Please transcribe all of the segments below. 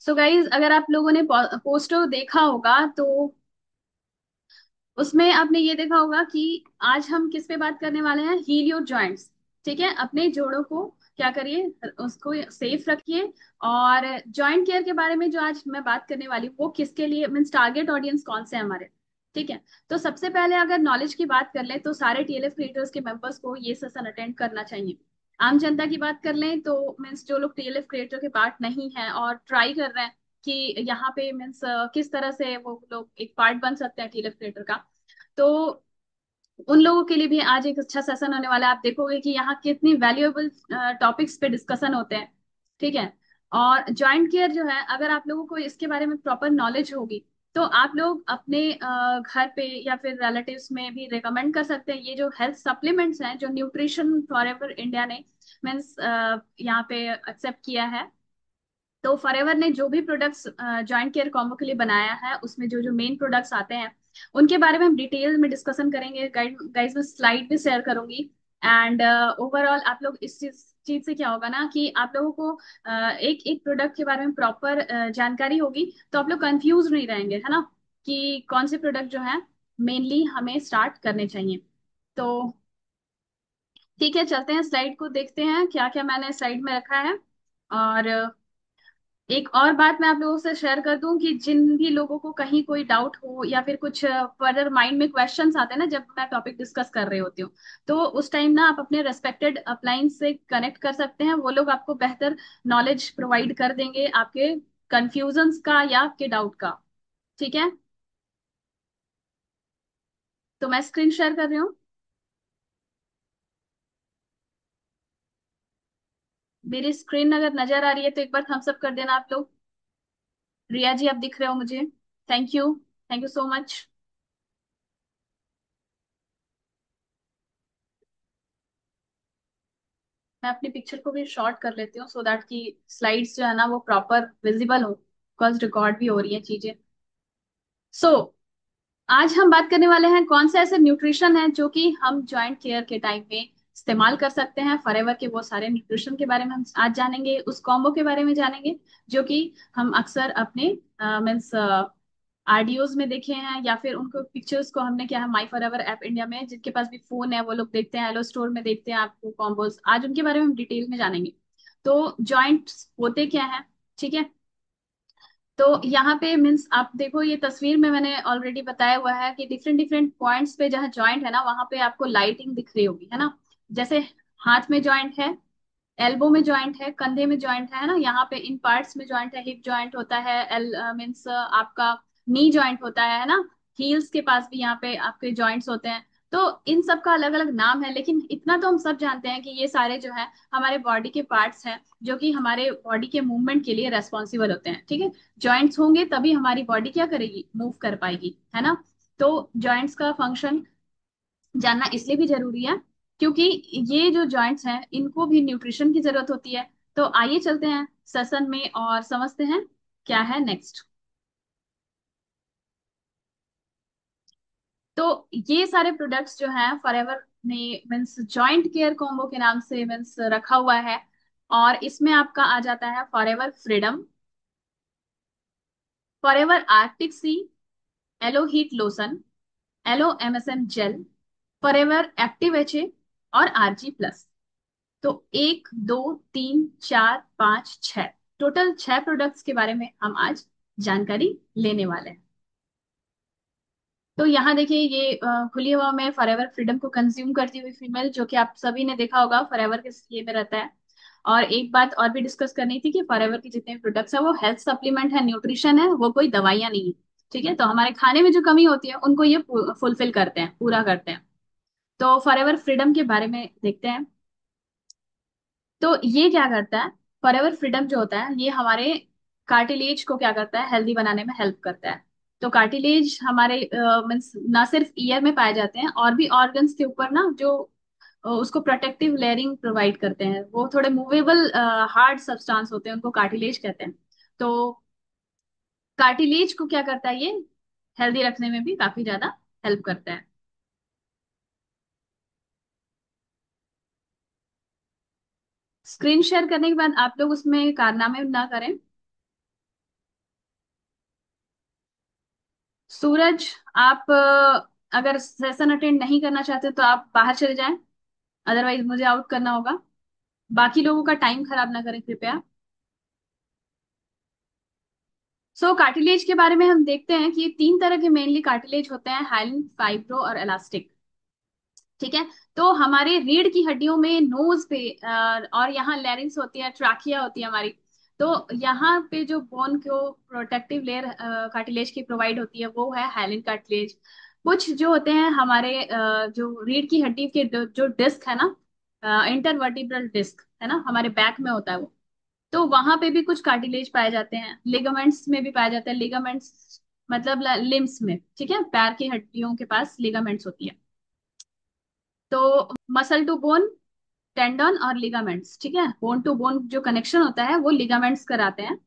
So guys, अगर आप लोगों ने पोस्टर देखा होगा तो उसमें आपने ये देखा होगा कि आज हम किस पे बात करने वाले हैं। Heal your joints. ठीक है, अपने जोड़ों को क्या करिए, उसको सेफ रखिए। और जॉइंट केयर के बारे में जो आज मैं बात करने वाली हूँ वो किसके लिए, मीन्स टारगेट ऑडियंस कौन से हैं हमारे। ठीक है। तो सबसे पहले अगर नॉलेज की बात कर लें तो सारे टीएलएफ क्रिएटर्स के मेंबर्स को ये सेशन अटेंड करना चाहिए। आम जनता की बात कर लें तो मीन्स जो लोग टीएलएफ क्रिएटर के पार्ट नहीं है और ट्राई कर रहे हैं कि यहाँ पे मीन्स किस तरह से वो लोग एक पार्ट बन सकते हैं टीएलएफ क्रिएटर का, तो उन लोगों के लिए भी आज एक अच्छा सेशन होने वाला है। आप देखोगे कि यहाँ कितनी वैल्यूएबल टॉपिक्स पे डिस्कशन होते हैं। ठीक है। और जॉइंट केयर जो है, अगर आप लोगों को इसके बारे में प्रॉपर नॉलेज होगी तो आप लोग अपने घर पे या फिर रिलेटिव्स में भी रिकमेंड कर सकते हैं। ये जो हेल्थ सप्लीमेंट्स हैं जो न्यूट्रिशन फॉरएवर इंडिया ने मीन्स यहाँ पे एक्सेप्ट किया है, तो फॉरएवर ने जो भी प्रोडक्ट्स जॉइंट केयर कॉम्बो के लिए बनाया है उसमें जो जो मेन प्रोडक्ट्स आते हैं उनके बारे में हम डिटेल में डिस्कशन करेंगे। गाइस मैं स्लाइड भी शेयर करूंगी। एंड ओवरऑल आप लोग इस चीज चीज से क्या होगा ना कि आप लोगों को एक एक प्रोडक्ट के बारे में प्रॉपर जानकारी होगी, तो आप लोग कंफ्यूज नहीं रहेंगे, है ना, कि कौन से प्रोडक्ट जो है मेनली हमें स्टार्ट करने चाहिए। तो ठीक है, चलते हैं स्लाइड को देखते हैं क्या क्या मैंने स्लाइड में रखा है। और एक और बात मैं आप लोगों से शेयर कर दूं कि जिन भी लोगों को कहीं कोई डाउट हो या फिर कुछ फर्दर माइंड में क्वेश्चंस आते हैं ना जब मैं टॉपिक डिस्कस कर रही होती हूँ, तो उस टाइम ना आप अपने रेस्पेक्टेड अपलाइन से कनेक्ट कर सकते हैं। वो लोग आपको बेहतर नॉलेज प्रोवाइड कर देंगे आपके कंफ्यूजन्स का या आपके डाउट का। ठीक है, तो मैं स्क्रीन शेयर कर रही हूँ। मेरी स्क्रीन अगर नजर आ रही है तो एक बार थम्स अप कर देना आप लोग। रिया जी, आप दिख रहे हो मुझे। Thank you, thank you so much. मैं अपनी पिक्चर को भी शॉर्ट कर लेती हूँ सो दैट कि स्लाइड्स जो है ना वो प्रॉपर विजिबल हो, बिकॉज रिकॉर्ड भी हो रही है चीजें। सो आज हम बात करने वाले हैं कौन से ऐसे न्यूट्रिशन है जो कि हम जॉइंट केयर के टाइम में इस्तेमाल कर सकते हैं। फॉरएवर के वो सारे न्यूट्रिशन के बारे में हम आज जानेंगे, उस कॉम्बो के बारे में जानेंगे जो कि हम अक्सर अपने मीन्स आरडीओज में देखे हैं या फिर उनको पिक्चर्स को हमने क्या है माई फॉरएवर ऐप इंडिया में जिनके पास भी फोन है वो लोग देखते हैं, हेलो स्टोर में देखते हैं आपको कॉम्बोज। आज उनके बारे में हम डिटेल में जानेंगे। तो जॉइंट्स होते क्या है। ठीक है। तो यहाँ पे मीन्स आप देखो ये तस्वीर में मैंने ऑलरेडी बताया हुआ है कि डिफरेंट डिफरेंट पॉइंट्स पे जहाँ जॉइंट है ना वहां पे आपको लाइटिंग दिख रही होगी, है ना। जैसे हाथ में जॉइंट है, एल्बो में जॉइंट है, कंधे में जॉइंट है ना, यहाँ पे इन पार्ट्स में जॉइंट है, हिप जॉइंट होता है, एल मीन्स आपका नी जॉइंट होता है ना। हील्स के पास भी यहाँ पे आपके जॉइंट्स होते हैं। तो इन सब का अलग अलग नाम है, लेकिन इतना तो हम सब जानते हैं कि ये सारे जो है हमारे बॉडी के पार्ट्स हैं जो कि हमारे बॉडी के मूवमेंट के लिए रेस्पॉन्सिबल होते हैं। ठीक है। जॉइंट्स होंगे तभी हमारी बॉडी क्या करेगी, मूव कर पाएगी, है ना। तो जॉइंट्स का फंक्शन जानना इसलिए भी जरूरी है क्योंकि ये जो जॉइंट्स हैं इनको भी न्यूट्रिशन की जरूरत होती है। तो आइए चलते हैं सेशन में और समझते हैं क्या है नेक्स्ट। तो ये सारे प्रोडक्ट्स जो हैं फॉरएवर ने मीन्स जॉइंट केयर कॉम्बो के नाम से मीन्स रखा हुआ है। और इसमें आपका आ जाता है forever freedom, forever arctic sea, aloe heat lotion, aloe MSM gel, forever active HA और आरजी प्लस। तो एक दो तीन चार पाँच छह, टोटल छह प्रोडक्ट्स के बारे में हम आज जानकारी लेने वाले हैं। तो यहाँ देखिए ये खुली हवा में फॉरएवर फ्रीडम को कंज्यूम करती हुई फीमेल, जो कि आप सभी ने देखा होगा फॉरएवर के ये में रहता है। और एक बात और भी डिस्कस करनी थी कि फॉरएवर के जितने प्रोडक्ट्स है वो हेल्थ सप्लीमेंट है, न्यूट्रिशन है, वो कोई दवाइयां नहीं है। ठीक है। तो हमारे खाने में जो कमी होती है उनको ये फुलफिल करते हैं, पूरा करते हैं। तो फॉरएवर फ्रीडम के बारे में देखते हैं। तो ये क्या करता है, फॉरएवर फ्रीडम जो होता है ये हमारे कार्टिलेज को क्या करता है, हेल्दी बनाने में हेल्प करता है। तो कार्टिलेज हमारे मीन्स ना सिर्फ ईयर में पाए जाते हैं और भी ऑर्गन्स के ऊपर ना जो उसको प्रोटेक्टिव लेयरिंग प्रोवाइड करते हैं, वो थोड़े मूवेबल हार्ड सब्सटेंस होते हैं, उनको कार्टिलेज कहते हैं। तो कार्टिलेज को क्या करता है ये, हेल्दी रखने में भी काफी ज्यादा हेल्प करता है। स्क्रीन शेयर करने के बाद आप लोग उसमें कारनामे ना करें। सूरज, आप अगर सेशन अटेंड नहीं करना चाहते तो आप बाहर चले जाएं, अदरवाइज मुझे आउट करना होगा। बाकी लोगों का टाइम खराब ना करें कृपया। सो कार्टिलेज के बारे में हम देखते हैं कि तीन तरह के मेनली कार्टिलेज होते हैं, हाइलिन, फाइब्रो और इलास्टिक। ठीक है। तो हमारे रीढ़ की हड्डियों में नोज पे और यहाँ लैरिंग्स होती है, ट्राकिया होती है हमारी। तो यहाँ पे जो बोन को प्रोटेक्टिव लेयर कार्टिलेज की प्रोवाइड होती है वो है हाइलिन कार्टिलेज। कुछ जो होते हैं हमारे जो रीढ़ की हड्डी के जो डिस्क है ना, इंटरवर्टिब्रल डिस्क है ना, हमारे बैक में होता है वो। तो वहां पे भी कुछ कार्टिलेज पाए जाते हैं, लिगामेंट्स में भी पाए जाते हैं। लिगामेंट्स मतलब लिम्स में, ठीक है, पैर की हड्डियों के पास लिगामेंट्स होती है। तो मसल टू बोन, टेंडन और लिगामेंट्स, ठीक है, बोन टू बोन जो कनेक्शन होता है वो लिगामेंट्स कराते हैं।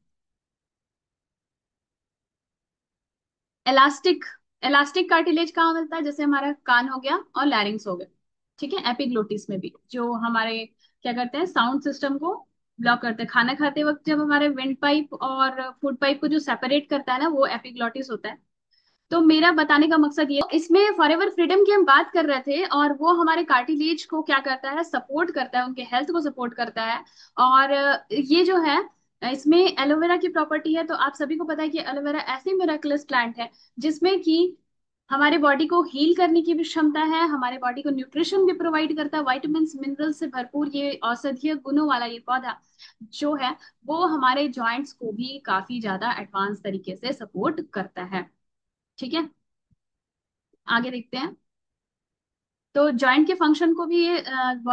इलास्टिक, इलास्टिक कार्टिलेज कहाँ मिलता है? जैसे हमारा कान हो गया और लैरिंग्स हो गए, ठीक है। एपिग्लोटिस में भी जो हमारे क्या करते हैं, साउंड सिस्टम को ब्लॉक करते हैं। खाना खाते वक्त जब हमारे विंड पाइप और फूड पाइप को जो सेपरेट करता है ना, वो एपिग्लोटिस होता है। तो मेरा बताने का मकसद ये, इसमें फॉरएवर फ्रीडम की हम बात कर रहे थे, और वो हमारे कार्टिलेज को क्या करता है, सपोर्ट करता है, उनके हेल्थ को सपोर्ट करता है। और ये जो है, इसमें एलोवेरा की प्रॉपर्टी है। तो आप सभी को पता है कि एलोवेरा ऐसी मिराकुलस प्लांट है जिसमें कि हमारे बॉडी को हील करने की भी क्षमता है, हमारे बॉडी को न्यूट्रिशन भी प्रोवाइड करता है, वाइटामिन मिनरल से भरपूर ये औषधीय गुणों वाला ये पौधा जो है, वो हमारे जॉइंट्स को भी काफी ज्यादा एडवांस तरीके से सपोर्ट करता है। ठीक है, आगे देखते हैं। तो जॉइंट के फंक्शन को भी ये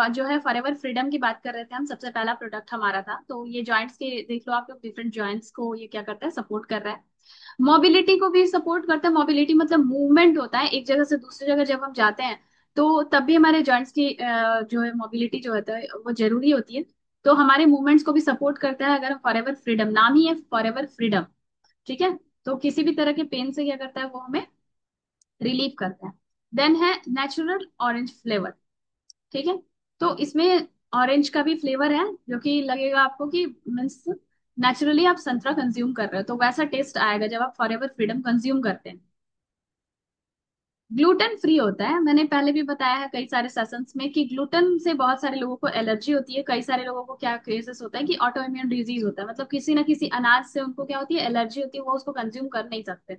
जो है फॉरएवर फ्रीडम की बात कर रहे थे हम, सबसे पहला प्रोडक्ट हमारा था। तो ये जॉइंट्स के देख लो आप लोग, डिफरेंट जॉइंट्स को ये क्या करता है, सपोर्ट कर रहा है। मोबिलिटी को भी सपोर्ट करता है। मोबिलिटी मतलब मूवमेंट होता है एक जगह से दूसरी जगह जब हम जाते हैं, तो तब भी हमारे जॉइंट्स की जो है मोबिलिटी जो होता है वो जरूरी होती है। तो हमारे मूवमेंट्स को भी सपोर्ट करता है। अगर फॉरएवर फ्रीडम, नाम ही है फॉरएवर फ्रीडम, ठीक है। तो किसी भी तरह के पेन से क्या करता है, वो हमें रिलीव करता है। देन है नेचुरल ऑरेंज फ्लेवर, ठीक है। तो इसमें ऑरेंज का भी फ्लेवर है, जो कि लगेगा आपको कि मीन्स नेचुरली आप संतरा कंज्यूम कर रहे हो, तो वैसा टेस्ट आएगा जब आप फॉरएवर फ्रीडम कंज्यूम करते हैं। ग्लूटेन फ्री होता है। मैंने पहले भी बताया है कई सारे सेशंस में कि ग्लूटेन से बहुत सारे लोगों को एलर्जी होती है। कई सारे लोगों को क्या केसेस होता है कि ऑटो इम्यून डिजीज होता है, मतलब किसी ना किसी अनाज से उनको क्या होती है, एलर्जी होती है, वो उसको कंज्यूम कर नहीं सकते।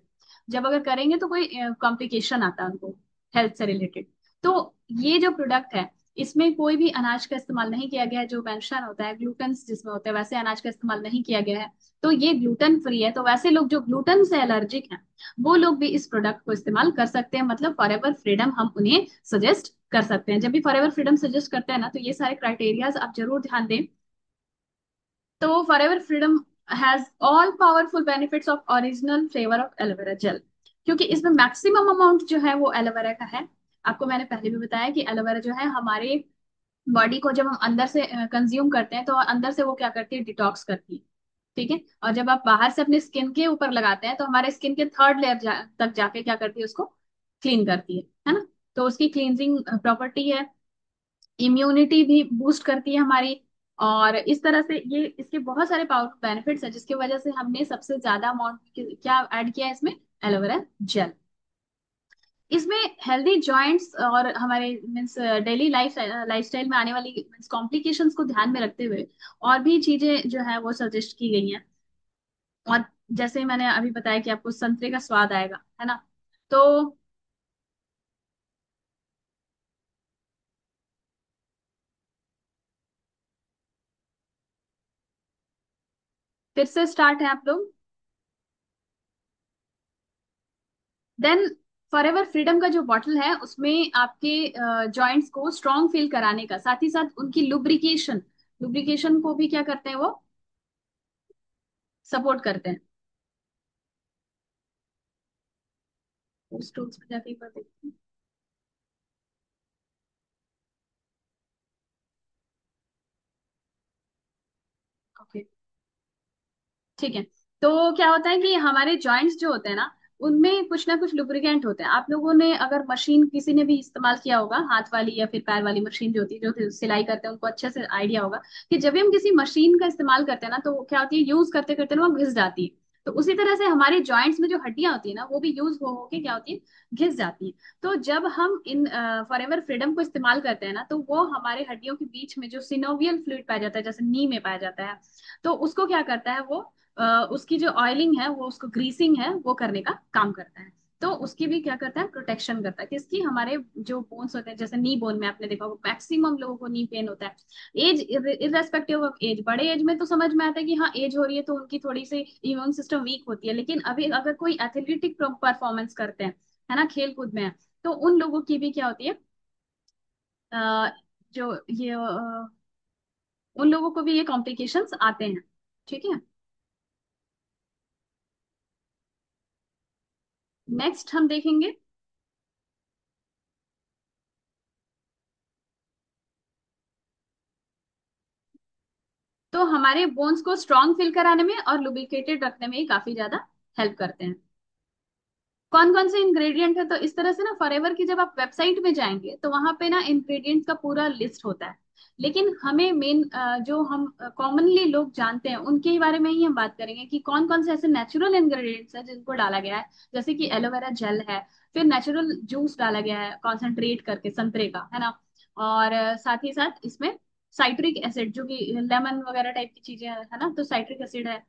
जब अगर करेंगे तो कोई कॉम्प्लिकेशन आता है उनको हेल्थ से रिलेटेड। तो ये जो प्रोडक्ट है, इसमें कोई भी अनाज का इस्तेमाल नहीं किया गया है। जो मेंशन होता है ग्लूटेन जिसमें होता है, वैसे अनाज का इस्तेमाल नहीं किया गया है। तो ये ग्लूटेन फ्री है। तो वैसे लोग जो ग्लूटेन से एलर्जिक हैं, वो लोग भी इस प्रोडक्ट को इस्तेमाल कर सकते हैं। मतलब फॉरएवर फ्रीडम हम उन्हें सजेस्ट कर सकते हैं। जब भी फॉरएवर फ्रीडम सजेस्ट करते हैं ना, तो ये सारे क्राइटेरियाज आप जरूर ध्यान दें। तो forever freedom has all powerful benefits of original flavour of aloe vera gel, क्योंकि इसमें मैक्सिमम अमाउंट जो है वो एलोवेरा का है। आपको मैंने पहले भी बताया कि एलोवेरा जो है हमारे बॉडी को जब हम अंदर से कंज्यूम करते हैं, तो अंदर से वो क्या करती है, डिटॉक्स करती है, ठीक है। और जब आप बाहर से अपने स्किन के ऊपर लगाते हैं, तो हमारे स्किन के थर्ड लेयर तक जाके क्या करती है, उसको क्लीन करती है ना। तो उसकी क्लींजिंग प्रॉपर्टी है। इम्यूनिटी भी बूस्ट करती है हमारी। और इस तरह से ये इसके बहुत सारे पावरफुल बेनिफिट्स हैं, जिसकी वजह से हमने सबसे ज्यादा अमाउंट क्या ऐड किया है इसमें, एलोवेरा जेल। इसमें हेल्दी जॉइंट्स और हमारे मीन्स डेली लाइफस्टाइल में आने वाली मीन्स कॉम्प्लिकेशंस को ध्यान में रखते हुए और भी चीजें जो है वो सजेस्ट की गई हैं। और जैसे मैंने अभी बताया कि आपको संतरे का स्वाद आएगा, है ना। तो फिर से स्टार्ट है आप लोग। देन फॉरएवर फ्रीडम का जो बॉटल है, उसमें आपके जॉइंट्स को स्ट्रांग फील कराने का, साथ ही साथ उनकी लुब्रिकेशन, लुब्रिकेशन को भी क्या करते हैं वो, सपोर्ट करते हैं। उस टूल्स पे जाके एक बार देखते हैं। ओके, ठीक है। तो क्या होता है कि हमारे जॉइंट्स जो होते हैं ना, उनमें कुछ ना कुछ लुब्रिकेंट होते हैं। आप लोगों ने अगर मशीन किसी ने भी इस्तेमाल किया होगा, हाथ वाली या फिर पैर वाली मशीन जो होती है, जो सिलाई करते हैं, उनको अच्छे से आइडिया होगा कि जब भी हम किसी मशीन का इस्तेमाल करते हैं ना, तो वो क्या होती है, यूज करते करते ना वो घिस जाती है। तो उसी तरह से हमारे जॉइंट्स में जो हड्डियां होती है ना, वो भी यूज हो के क्या होती है, घिस जाती है। तो जब हम इन फॉरएवर फ्रीडम को इस्तेमाल करते हैं ना, तो वो हमारे हड्डियों के बीच में जो सिनोवियल फ्लूइड पाया जाता है, जैसे नी में पाया जाता है, तो उसको क्या करता है वो, उसकी जो ऑयलिंग है, वो उसको ग्रीसिंग है, वो करने का काम करता है। तो उसकी भी क्या करता है, प्रोटेक्शन करता है। किसकी? हमारे जो बोन्स होते हैं, जैसे नी बोन में आपने देखा होगा मैक्सिमम लोगों को नी पेन होता है। एज, इरेस्पेक्टिव ऑफ एज, बड़े एज में तो समझ में आता है कि हाँ एज हो रही है तो उनकी थोड़ी सी इम्यून सिस्टम वीक होती है, लेकिन अभी अगर कोई एथलेटिक परफॉर्मेंस करते हैं, है ना, खेल कूद में है, तो उन लोगों की भी क्या होती है, अ, जो ये उन लोगों को भी ये कॉम्प्लिकेशंस आते हैं। ठीक है। नेक्स्ट हम देखेंगे, तो हमारे बोन्स को स्ट्रांग फील कराने में और लुब्रिकेटेड रखने में ये काफी ज्यादा हेल्प करते हैं। कौन कौन से इंग्रेडिएंट है, तो इस तरह से ना फॉरएवर की जब आप वेबसाइट में जाएंगे तो वहां पे ना इंग्रेडिएंट्स का पूरा लिस्ट होता है। लेकिन हमें मेन जो हम कॉमनली लोग जानते हैं उनके बारे में ही हम बात करेंगे कि कौन कौन से ऐसे नेचुरल इंग्रेडिएंट्स हैं जिनको डाला गया है। जैसे कि एलोवेरा जेल है, फिर नेचुरल जूस डाला गया है कॉन्सेंट्रेट करके संतरे का, है ना, और साथ ही साथ इसमें साइट्रिक एसिड, जो कि लेमन वगैरह टाइप की चीजें है ना, तो साइट्रिक एसिड है।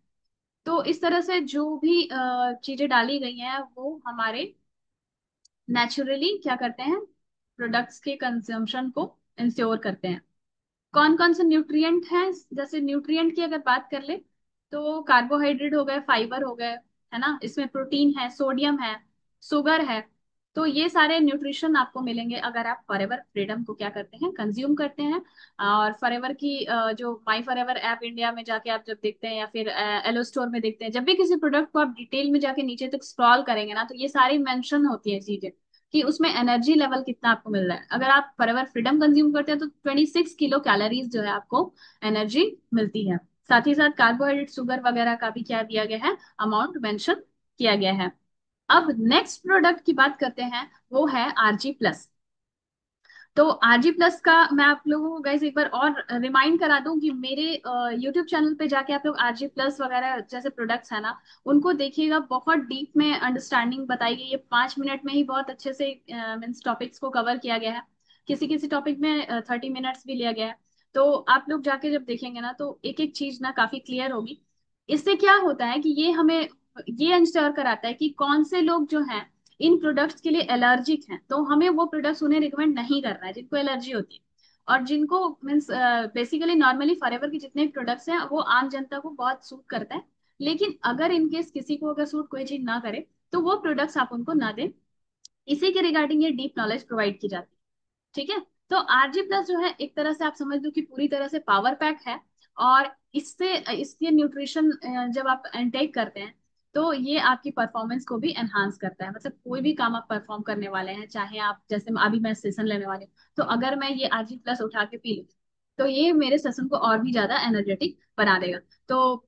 तो इस तरह से जो भी चीजें डाली गई हैं वो हमारे नेचुरली क्या करते हैं, प्रोडक्ट्स के कंजम्पशन को इंश्योर करते हैं। कौन कौन से न्यूट्रिएंट हैं, जैसे न्यूट्रिएंट की अगर बात कर ले, तो कार्बोहाइड्रेट हो गए, फाइबर हो गए, है ना, इसमें प्रोटीन है, सोडियम है, शुगर है। तो ये सारे न्यूट्रिशन आपको मिलेंगे अगर आप फॉरएवर फ्रीडम को क्या करते हैं, कंज्यूम करते हैं। और फॉरएवर की जो माई फॉरएवर ऐप इंडिया में जाके आप जब देखते हैं, या फिर एलो स्टोर में देखते हैं, जब भी किसी प्रोडक्ट को आप डिटेल में जाके नीचे तक स्क्रॉल करेंगे ना, तो ये सारी मेंशन होती है चीजें कि उसमें एनर्जी लेवल कितना आपको मिल रहा है। अगर आप फॉरएवर फ्रीडम कंज्यूम करते हैं तो 26 किलो कैलोरीज जो है आपको एनर्जी मिलती है। साथ ही साथ कार्बोहाइड्रेट, शुगर वगैरह का भी क्या दिया गया है, अमाउंट मेंशन किया गया है। अब नेक्स्ट प्रोडक्ट की बात करते हैं, वो है आरजी प्लस। तो आरजी प्लस का मैं आप लोगों को गाइस एक बार और रिमाइंड करा दूं कि मेरे यूट्यूब चैनल पे जाके आप लोग आरजी प्लस वगैरह जैसे प्रोडक्ट्स है ना, उनको देखिएगा। बहुत डीप में अंडरस्टैंडिंग बताई गई है, 5 मिनट में ही बहुत अच्छे से मीन्स टॉपिक्स को कवर किया गया है। किसी किसी टॉपिक में 30 मिनट्स भी लिया गया है। तो आप लोग जाके जब देखेंगे ना, तो एक एक चीज ना काफी क्लियर होगी। इससे क्या होता है कि ये हमें ये इंश्योर कराता है कि कौन से लोग जो हैं इन प्रोडक्ट्स के लिए एलर्जिक हैं, तो हमें वो प्रोडक्ट्स उन्हें रिकमेंड नहीं करना है जिनको एलर्जी होती है। और जिनको मीन्स बेसिकली नॉर्मली फॉरएवर के जितने प्रोडक्ट्स हैं वो आम जनता को बहुत सूट करता है। लेकिन अगर इनकेस किसी को अगर सूट कोई चीज ना करे, तो वो प्रोडक्ट्स आप उनको ना दें। इसी के रिगार्डिंग ये डीप नॉलेज प्रोवाइड की जाती है। ठीक है। तो आरजी प्लस जो है एक तरह से आप समझ लो कि पूरी तरह से पावर पैक है। और इससे इसके न्यूट्रिशन जब आप इनटेक करते हैं, तो ये आपकी परफॉर्मेंस को भी एनहांस करता है। मतलब कोई भी काम आप परफॉर्म करने वाले हैं, चाहे आप जैसे अभी मैं सेशन लेने वाली हूँ, तो अगर मैं ये आरजी प्लस उठा के पी लूँ, तो ये मेरे सेशन को और भी ज्यादा एनर्जेटिक बना देगा। तो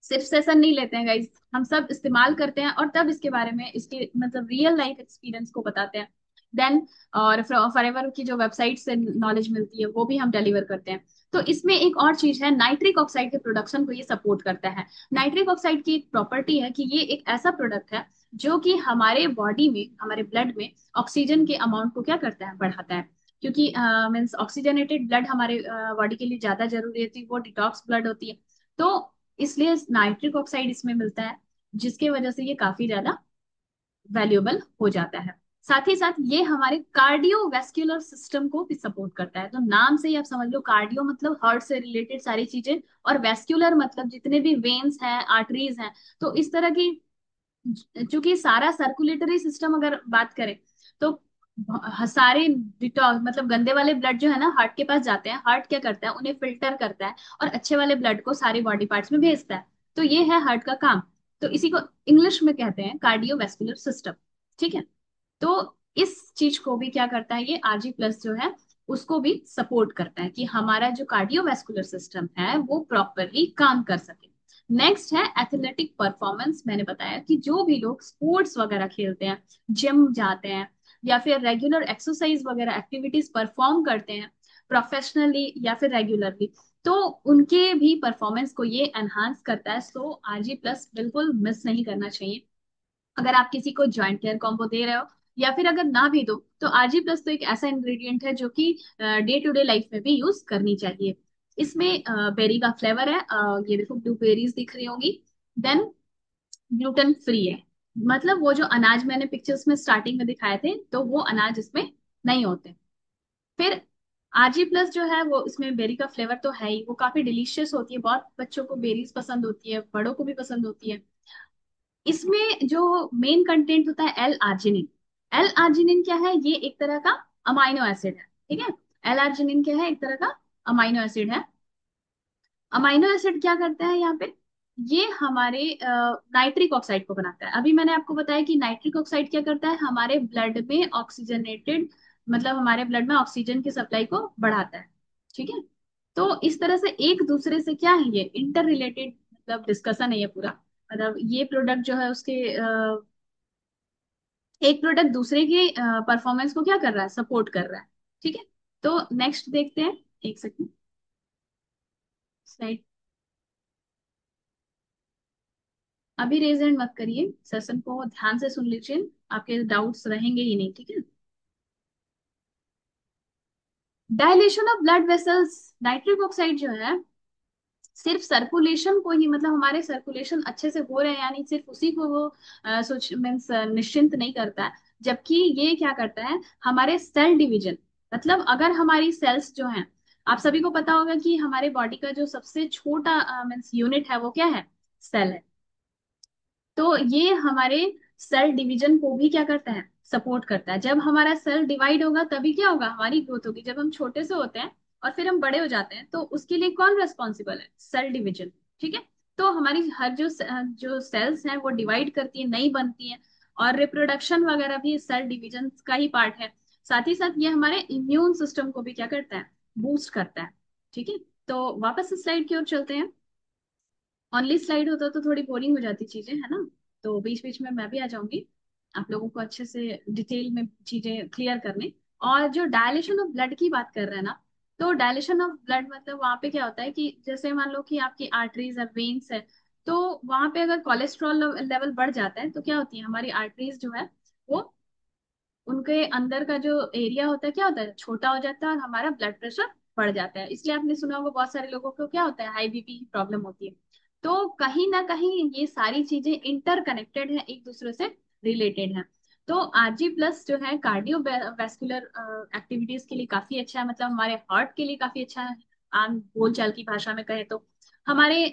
सिर्फ सेशन नहीं लेते हैं गाइज, हम सब इस्तेमाल करते हैं और तब इसके बारे में, इसके मतलब रियल लाइफ एक्सपीरियंस को बताते हैं। देन और फॉरएवर की जो वेबसाइट से नॉलेज मिलती है वो भी हम डिलीवर करते हैं। तो इसमें एक और चीज है, नाइट्रिक ऑक्साइड के प्रोडक्शन को ये सपोर्ट करता है। नाइट्रिक ऑक्साइड की एक प्रॉपर्टी है कि ये एक ऐसा प्रोडक्ट है जो कि हमारे बॉडी में, हमारे ब्लड में ऑक्सीजन के अमाउंट को क्या करता है, बढ़ाता है। क्योंकि मीन्स ऑक्सीजनेटेड ब्लड हमारे बॉडी के लिए ज्यादा जरूरी होती है, वो डिटॉक्स ब्लड होती है। तो इसलिए नाइट्रिक ऑक्साइड इसमें मिलता है, जिसके वजह से ये काफी ज्यादा वैल्यूएबल हो जाता है। साथ ही साथ ये हमारे कार्डियोवैस्कुलर सिस्टम को भी सपोर्ट करता है। तो नाम से ही आप समझ लो, कार्डियो मतलब हार्ट से रिलेटेड सारी चीजें, और वैस्कुलर मतलब जितने भी वेन्स हैं, आर्टरीज हैं। तो इस तरह की, चूंकि सारा सर्कुलेटरी सिस्टम अगर बात करें, तो सारे डिटॉक्स मतलब गंदे वाले ब्लड जो है ना हार्ट के पास जाते हैं, हार्ट क्या करता है, उन्हें फिल्टर करता है और अच्छे वाले ब्लड को सारे बॉडी पार्ट्स में भेजता है। तो ये है हार्ट का काम। तो इसी को इंग्लिश में कहते हैं कार्डियोवैस्कुलर सिस्टम। ठीक है। तो इस चीज को भी क्या करता है, ये आरजी प्लस जो है उसको भी सपोर्ट करता है कि हमारा जो कार्डियोवैस्कुलर सिस्टम है वो प्रॉपरली काम कर सके। नेक्स्ट है एथलेटिक परफॉर्मेंस। मैंने बताया कि जो भी लोग स्पोर्ट्स वगैरह खेलते हैं, जिम जाते हैं, या फिर रेगुलर एक्सरसाइज वगैरह एक्टिविटीज परफॉर्म करते हैं, प्रोफेशनली या फिर रेगुलरली, तो उनके भी परफॉर्मेंस को ये एनहांस करता है। सो आरजी प्लस बिल्कुल मिस नहीं करना चाहिए। अगर आप किसी को जॉइंट केयर कॉम्बो दे रहे हो या फिर अगर ना भी दो, तो आरजी प्लस तो एक ऐसा इंग्रेडिएंट है जो कि डे टू डे लाइफ में भी यूज करनी चाहिए। इसमें बेरी का फ्लेवर है, ये देखो ब्लूबेरीज दिख रही होंगी। देन ग्लूटेन फ्री है, मतलब वो जो अनाज मैंने पिक्चर्स में स्टार्टिंग में दिखाए थे, तो वो अनाज इसमें नहीं होते। फिर आरजी प्लस जो है वो, इसमें बेरी का फ्लेवर तो है ही, वो काफी डिलीशियस होती है, बहुत बच्चों को बेरीज पसंद होती है, बड़ों को भी पसंद होती है। इसमें जो मेन कंटेंट होता है एल आर्जिनिन। एल आर्जिनिन क्या है, ये एक तरह का अमाइनो एसिड है, ठीक है। एल आर्जिनिन क्या है, एक तरह का अमाइनो एसिड है। अमाइनो एसिड क्या करता है यहाँ पे, ये हमारे नाइट्रिक ऑक्साइड को बनाता है। अभी मैंने आपको बताया कि नाइट्रिक ऑक्साइड क्या करता है, हमारे ब्लड में ऑक्सीजनेटेड, मतलब हमारे ब्लड में ऑक्सीजन की सप्लाई को बढ़ाता है, ठीक है। तो इस तरह से एक दूसरे से क्या है, ये इंटर रिलेटेड मतलब डिस्कशन है ये पूरा। मतलब ये प्रोडक्ट जो है उसके एक प्रोडक्ट दूसरे के परफॉर्मेंस को क्या कर रहा है, सपोर्ट कर रहा है, ठीक है। तो नेक्स्ट देखते हैं, एक सेकंड, स्लाइड। अभी रेज हैंड मत करिए, सेशन को ध्यान से सुन लीजिए, आपके डाउट्स रहेंगे ही नहीं, ठीक है। Dilation of blood vessels, nitric oxide जो है सिर्फ सर्कुलेशन को ही, मतलब हमारे सर्कुलेशन अच्छे से हो रहे हैं यानी सिर्फ उसी को वो सोच मीन्स निश्चिंत नहीं करता है। जबकि ये क्या करता है, हमारे सेल डिवीजन, मतलब अगर हमारी सेल्स जो हैं, आप सभी को पता होगा कि हमारे बॉडी का जो सबसे छोटा मीन्स यूनिट है वो क्या है, सेल है। तो ये हमारे सेल डिवीजन को भी क्या करता है, सपोर्ट करता है। जब हमारा सेल डिवाइड होगा तभी क्या होगा, हमारी ग्रोथ होगी। जब हम छोटे से होते हैं और फिर हम बड़े हो जाते हैं, तो उसके लिए कौन रेस्पॉन्सिबल है, सेल डिवीजन, ठीक है। तो हमारी हर जो सेल्स हैं वो डिवाइड करती है, नई बनती है, और रिप्रोडक्शन वगैरह भी सेल डिवीजन का ही पार्ट है। साथ ही साथ ये हमारे इम्यून सिस्टम को भी क्या करता है, बूस्ट करता है, ठीक है। तो वापस स्लाइड की ओर चलते हैं। ऑनली स्लाइड होता तो थोड़ी बोरिंग हो जाती चीजें, है ना। तो बीच बीच में मैं भी आ जाऊंगी आप लोगों को अच्छे से डिटेल में चीजें क्लियर करने। और जो डायलेशन ऑफ ब्लड की बात कर रहे हैं ना, तो डायलेशन ऑफ ब्लड मतलब वहां पे क्या होता है कि जैसे मान लो कि आपकी आर्टरीज है, वेन्स है, तो वहां पे अगर कोलेस्ट्रॉल लेवल बढ़ जाता है तो क्या होती है, हमारी आर्टरीज जो है वो, उनके अंदर का जो एरिया होता है क्या होता है, छोटा हो जाता है, और हमारा ब्लड प्रेशर बढ़ जाता है। इसलिए आपने सुना होगा बहुत सारे लोगों को क्या होता है, हाई बीपी की प्रॉब्लम होती है। तो कहीं ना कहीं ये सारी चीजें इंटरकनेक्टेड है, एक दूसरे से रिलेटेड है। तो आरजी प्लस जो है कार्डियो वेस्कुलर एक्टिविटीज के लिए काफी अच्छा है, मतलब हमारे हार्ट के लिए काफी अच्छा है। आम बोलचाल की भाषा में कहे तो हमारे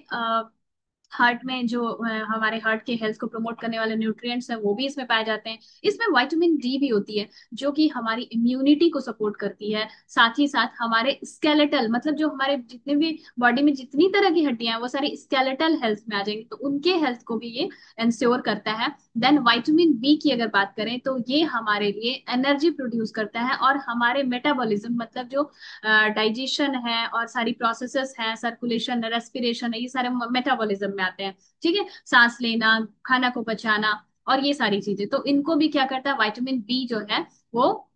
हार्ट में जो हमारे हार्ट के हेल्थ को प्रमोट करने वाले न्यूट्रिएंट्स हैं वो भी इसमें पाए जाते हैं। इसमें विटामिन डी भी होती है, जो कि हमारी इम्यूनिटी को सपोर्ट करती है। साथ ही साथ हमारे स्केलेटल, मतलब जो हमारे जितने भी बॉडी में जितनी तरह की हड्डियां हैं वो सारी स्केलेटल हेल्थ में आ जाएंगी, तो उनके हेल्थ को भी ये इंश्योर करता है। देन विटामिन बी की अगर बात करें तो ये हमारे लिए एनर्जी प्रोड्यूस करता है, और हमारे मेटाबॉलिज्म, मतलब जो डाइजेशन है और सारी प्रोसेसेस हैं, सर्कुलेशन रेस्पिरेशन है, ये सारे मेटाबॉलिज्म में आते हैं, ठीक है। सांस लेना, खाना को पचाना, और ये सारी चीजें, तो इनको भी क्या करता है, विटामिन बी जो है वो,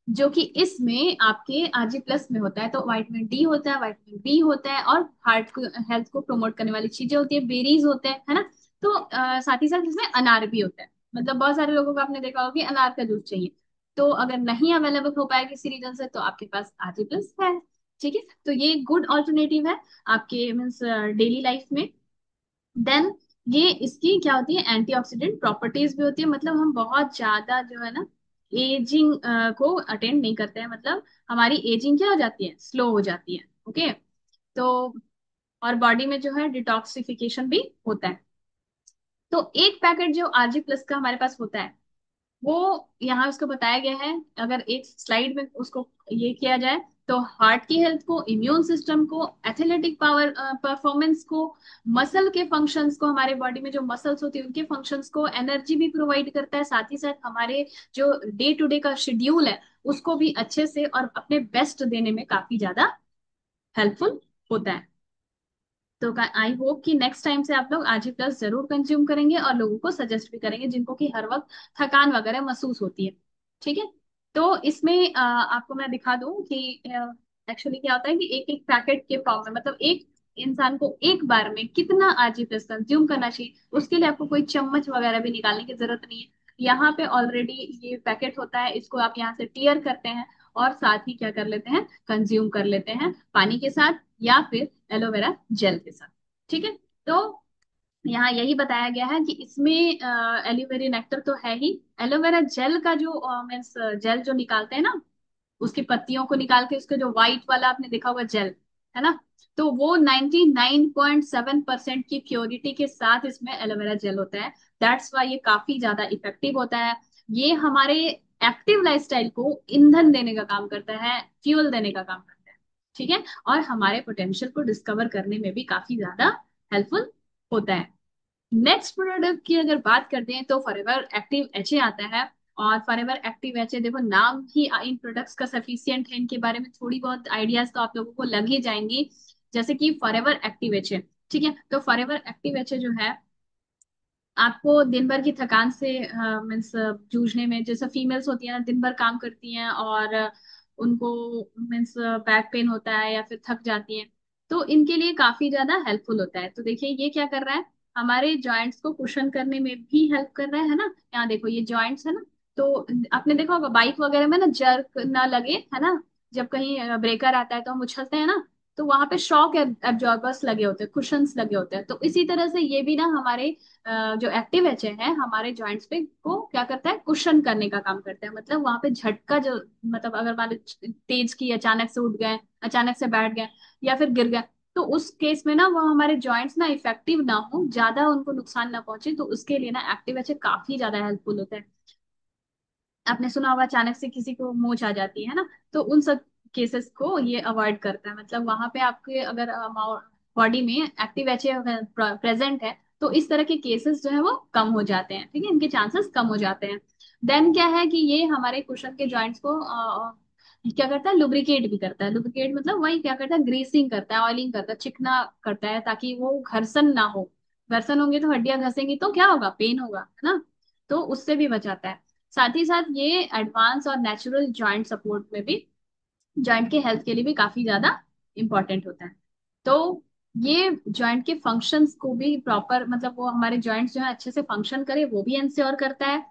जो कि इसमें आपके आरजी प्लस में होता है। तो विटामिन डी होता है, विटामिन बी होता है, और हार्ट को हेल्थ को प्रमोट करने वाली चीजें होती है, बेरीज होते हैं, है ना। तो साथ ही साथ इसमें अनार भी होता है। मतलब बहुत सारे लोगों को आपने देखा होगा कि अनार का जूस चाहिए, तो अगर नहीं अवेलेबल हो पाया किसी रीजन से, तो आपके पास आरजी प्लस है, ठीक है। तो ये गुड ऑल्टरनेटिव है आपके मीन्स डेली लाइफ में। देन ये इसकी क्या होती है, एंटीऑक्सीडेंट प्रॉपर्टीज भी होती है, मतलब हम बहुत ज्यादा जो है ना एजिंग को अटेंड नहीं करते हैं, मतलब हमारी एजिंग क्या हो जाती है, स्लो हो जाती है, ओके। तो और बॉडी में जो है डिटॉक्सिफिकेशन भी होता है। तो एक पैकेट जो आरजी प्लस का हमारे पास होता है, वो यहाँ उसको बताया गया है। अगर एक स्लाइड में उसको ये किया जाए, तो हार्ट की हेल्थ को, इम्यून सिस्टम को, एथलेटिक पावर परफॉर्मेंस को, मसल के फंक्शंस को, हमारे बॉडी में जो मसल्स होती है उनके फंक्शंस को, एनर्जी भी प्रोवाइड करता है। साथ ही साथ हमारे जो डे टू डे का शेड्यूल है उसको भी अच्छे से और अपने बेस्ट देने में काफी ज्यादा हेल्पफुल होता है। तो आई होप कि नेक्स्ट टाइम से आप लोग आरजी प्लस जरूर कंज्यूम करेंगे, और लोगों को सजेस्ट भी करेंगे जिनको कि हर वक्त थकान वगैरह महसूस होती है, ठीक है। तो इसमें आपको मैं दिखा दूं कि एक्चुअली क्या होता है कि एक एक पैकेट के फॉर्म में, मतलब एक इंसान को एक बार में कितना आजीपीएस कंज्यूम करना चाहिए, उसके लिए आपको कोई चम्मच वगैरह भी निकालने की जरूरत नहीं है। यहाँ पे ऑलरेडी ये पैकेट होता है, इसको आप यहाँ से टीयर करते हैं और साथ ही क्या कर लेते हैं, कंज्यूम कर लेते हैं पानी के साथ या फिर एलोवेरा जेल के साथ। ठीक है। तो यहाँ यही बताया गया है कि इसमें एलोवेरा नेक्टर तो है ही, एलोवेरा जेल का जो मीन्स जेल जो निकालते हैं ना, उसकी पत्तियों को निकाल के उसका जो व्हाइट वाला आपने देखा होगा जेल, है ना, तो वो 99.7% की प्योरिटी के साथ इसमें एलोवेरा जेल होता है। दैट्स वाई ये काफी ज्यादा इफेक्टिव होता है। ये हमारे एक्टिव लाइफस्टाइल को ईंधन देने का काम करता है, फ्यूल देने का काम करता है। ठीक है। और हमारे पोटेंशियल को डिस्कवर करने में भी काफी ज्यादा हेल्पफुल होता है। नेक्स्ट प्रोडक्ट की अगर बात करते हैं तो फॉरएवर एक्टिव एचए आता है। और फॉरएवर एक्टिव एचए देखो, नाम ही इन प्रोडक्ट्स का सफिशियंट है, इनके बारे में थोड़ी बहुत आइडियाज तो आप लोगों को लग ही जाएंगी। जैसे कि फॉरएवर एक्टिव एचए, ठीक है, तो फॉरएवर एक्टिव एचए जो है आपको दिन भर की थकान से मीन्स जूझने में, जैसे फीमेल्स होती है ना, दिन भर काम करती हैं और उनको मीन्स बैक पेन होता है या फिर थक जाती हैं, तो इनके लिए काफी ज्यादा हेल्पफुल होता है। तो देखिए ये क्या कर रहा है, हमारे जॉइंट्स को कुशन करने में भी हेल्प कर रहा है ना। यहाँ देखो ये जॉइंट्स है ना, तो आपने देखा होगा बाइक वगैरह में ना जर्क ना लगे, है ना, जब कहीं ब्रेकर आता है तो हम उछलते हैं ना, तो वहां पे शॉक एब्जॉर्बर्स लगे होते हैं, कुशंस लगे होते हैं। तो इसी तरह से ये भी ना हमारे जो एक्टिव एचए है हमारे जॉइंट्स पे को क्या करता है, कुशन करने का काम करता है। मतलब वहां पे झटका जो, मतलब अगर मान लो तेज की, अचानक से उठ गए, अचानक से बैठ गए या फिर गिर गए, तो उस केस में ना वो हमारे जॉइंट्स ना इफेक्टिव ना हो, ज्यादा उनको नुकसान ना पहुंचे, तो उसके लिए ना एक्टिव एचए काफी ज्यादा हेल्पफुल होता है। आपने सुना होगा अचानक से किसी को मोच आ जाती है ना, तो उन सब केसेस को ये अवॉइड करता है। मतलब वहां पे आपके अगर बॉडी में एक्टिव एचए प्रेजेंट है तो इस तरह के केसेस जो है वो कम हो जाते हैं। ठीक है, इनके चांसेस कम हो जाते हैं। देन क्या है कि ये हमारे कुशन के जॉइंट्स को क्या करता है, लुब्रिकेट भी करता है। लुब्रिकेट मतलब वही क्या करता है, ग्रीसिंग करता है, ऑयलिंग करता है, चिकना करता है, ताकि वो घर्षण ना हो। घर्षण होंगे तो हड्डियां घसेंगी तो क्या होगा, पेन होगा, है ना, तो उससे भी बचाता है। साथ ही साथ ये एडवांस और नेचुरल जॉइंट सपोर्ट में भी, जॉइंट के हेल्थ के लिए भी काफी ज्यादा इंपॉर्टेंट होता है। तो ये जॉइंट के फंक्शंस को भी प्रॉपर, मतलब वो हमारे जॉइंट्स जो है अच्छे से फंक्शन करे वो भी इंश्योर करता है।